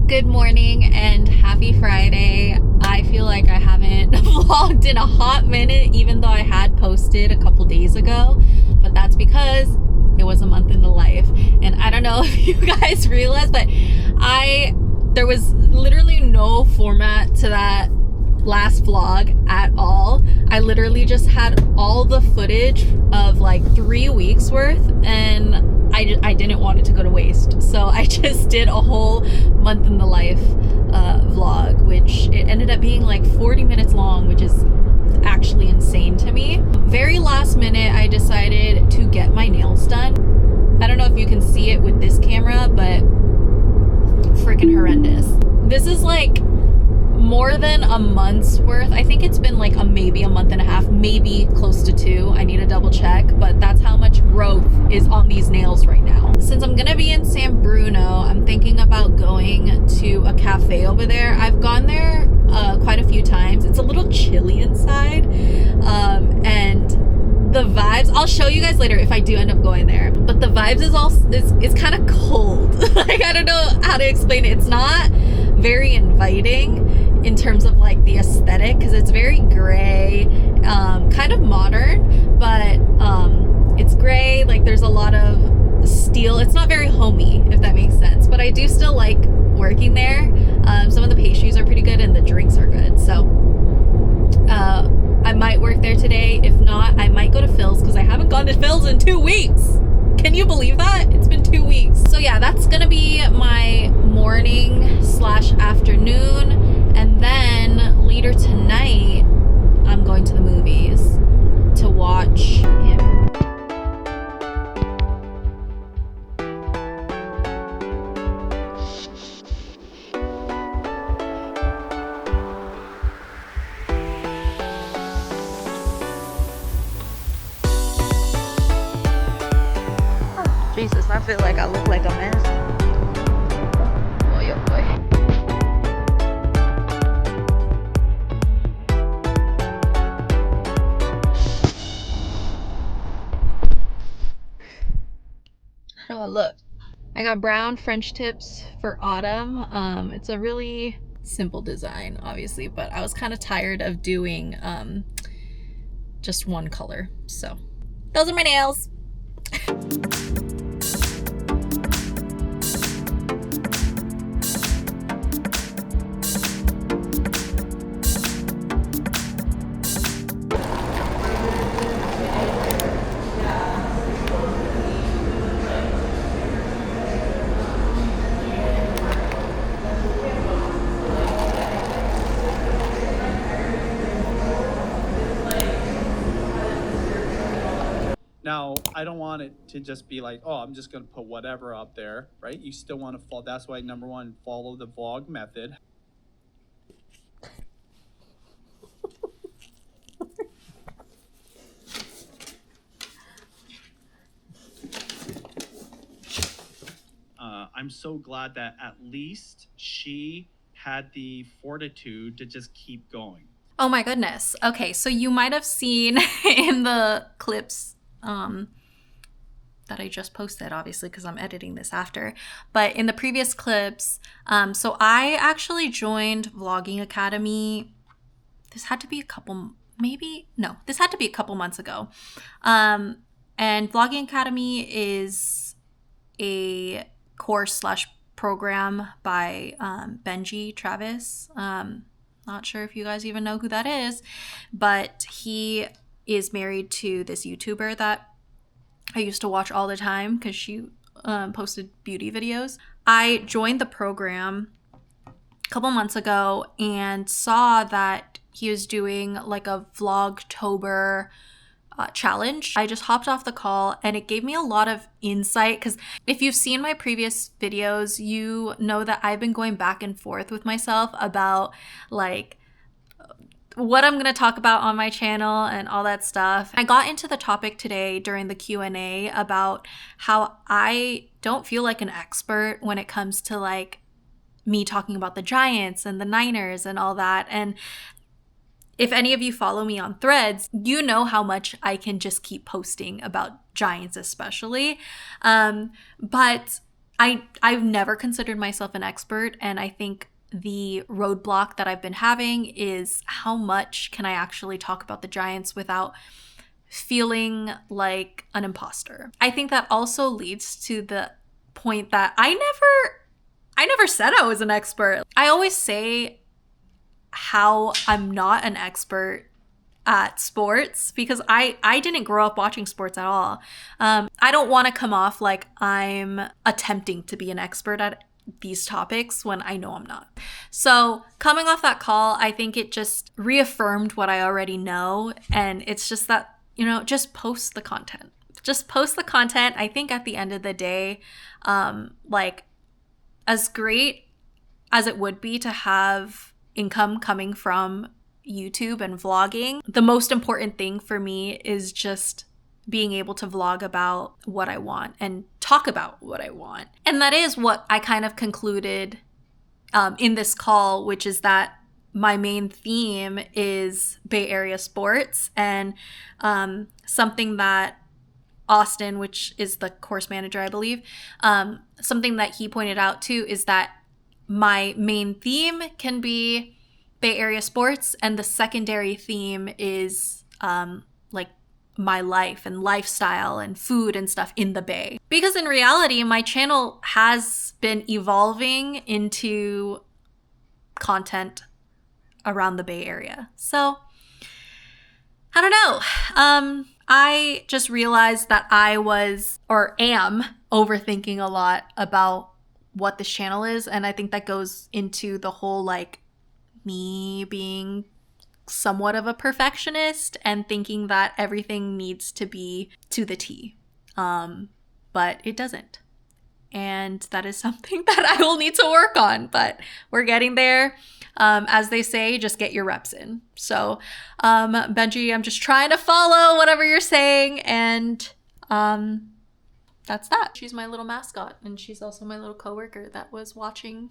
Good morning and happy Friday. I feel like I haven't vlogged in a hot minute, even though I had posted a couple days ago, but that's because it was a month in the life. And I don't know if you guys realize, but there was literally no format to that last vlog at all. I literally just had all the footage of like 3 weeks worth, and I didn't want it to go to waste, so I just did a whole month in the life vlog, which it ended up being like 40 minutes long, which is actually insane to me. Very last minute, I decided to get my nails done. I don't know if you can see it with this camera, but freaking horrendous. This is like more than a month's worth. I think it's been like maybe a month and a half, maybe close to 2. I need to double check, but that's how much growth is on these nails right now. Since I'm gonna be in San Bruno, I'm thinking about going to a cafe over there. I've gone there quite a few times. It's a little chilly inside, and the vibes, I'll show you guys later if I do end up going there, but the vibes is kind of cold. Like, I don't know how to explain it. It's not very inviting in terms of like the aesthetic, because it's very gray, kind of modern, but it's gray. Like, there's a lot of steel. It's not very homey, if that makes sense, but I do still like working there. Some of the pastries are pretty good and the drinks are good, so I might work there today. If not, I might go to Phil's, because I haven't gone to Phil's in 2 weeks. Can you believe that? It's been 2 weeks. So yeah, that's gonna be my morning slash afternoon. And then later tonight, I'm going to the movies to watch him. Jesus, I feel like I look like a mess. Boy, oh boy. How do I look? I got brown French tips for autumn. It's a really simple design, obviously, but I was kind of tired of doing just one color. So those are my nails. Now, I don't want it to just be like, oh, I'm just going to put whatever up there, right? You still want to follow. That's why, number one, follow the vlog method. I'm so glad that at least she had the fortitude to just keep going. Oh my goodness. Okay, so you might have seen in the clips that I just posted, obviously, because I'm editing this after, but in the previous clips, so I actually joined Vlogging Academy. This had to be a couple months ago. And Vlogging Academy is a course slash program by Benji Travis. Not sure if you guys even know who that is, but he is married to this YouTuber that I used to watch all the time because she posted beauty videos. I joined the program a couple months ago and saw that he was doing like a vlogtober challenge. I just hopped off the call and it gave me a lot of insight, because if you've seen my previous videos, you know that I've been going back and forth with myself about like what I'm going to talk about on my channel and all that stuff. I got into the topic today during the Q&A about how I don't feel like an expert when it comes to like me talking about the Giants and the Niners and all that. And if any of you follow me on Threads, you know how much I can just keep posting about Giants especially. But I've never considered myself an expert, and I think the roadblock that I've been having is how much can I actually talk about the Giants without feeling like an imposter. I think that also leads to the point that I never said I was an expert. I always say how I'm not an expert at sports because I didn't grow up watching sports at all. I don't want to come off like I'm attempting to be an expert at these topics when I know I'm not. So coming off that call, I think it just reaffirmed what I already know. And it's just that, you know, just post the content. Just post the content. I think at the end of the day, like as great as it would be to have income coming from YouTube and vlogging, the most important thing for me is just being able to vlog about what I want and talk about what I want. And that is what I kind of concluded in this call, which is that my main theme is Bay Area sports, and something that Austin, which is the course manager, I believe, something that he pointed out too is that my main theme can be Bay Area sports, and the secondary theme is like my life and lifestyle and food and stuff in the Bay. Because in reality, my channel has been evolving into content around the Bay Area. So I don't know. I just realized that I was or am overthinking a lot about what this channel is, and I think that goes into the whole like me being somewhat of a perfectionist and thinking that everything needs to be to the T. But it doesn't. And that is something that I will need to work on, but we're getting there. As they say, just get your reps in. So, Benji, I'm just trying to follow whatever you're saying, and that's that. She's my little mascot, and she's also my little coworker that was watching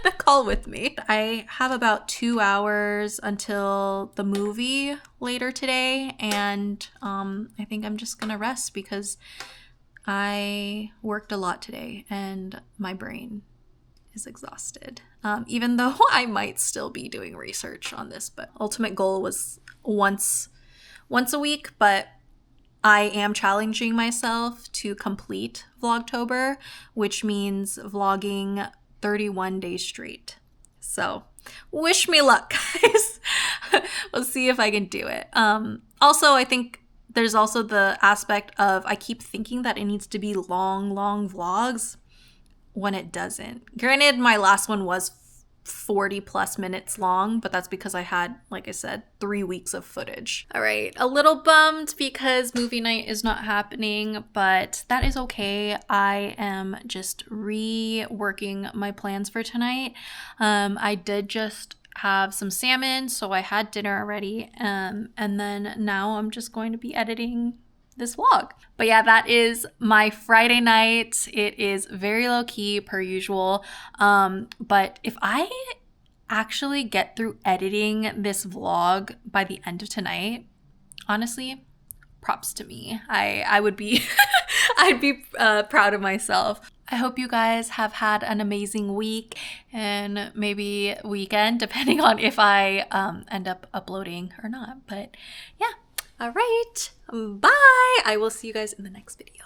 the call with me. I have about 2 hours until the movie later today, and I think I'm just gonna rest because I worked a lot today and my brain is exhausted. Even though I might still be doing research on this, but ultimate goal was once a week, but I am challenging myself to complete Vlogtober, which means vlogging 31 days straight. So wish me luck, guys. We'll see if I can do it. Also, I think there's also the aspect of I keep thinking that it needs to be long vlogs when it doesn't. Granted, my last one was 40 plus minutes long, but that's because I had, like I said, 3 weeks of footage. All right, a little bummed because movie night is not happening, but that is okay. I am just reworking my plans for tonight. I did just have some salmon, so I had dinner already, and then now I'm just going to be editing this vlog. But yeah, that is my Friday night. It is very low key per usual. But if I actually get through editing this vlog by the end of tonight, honestly, props to me. I would be I'd be proud of myself. I hope you guys have had an amazing week and maybe weekend, depending on if I end up uploading or not. But yeah. All right, bye. I will see you guys in the next video.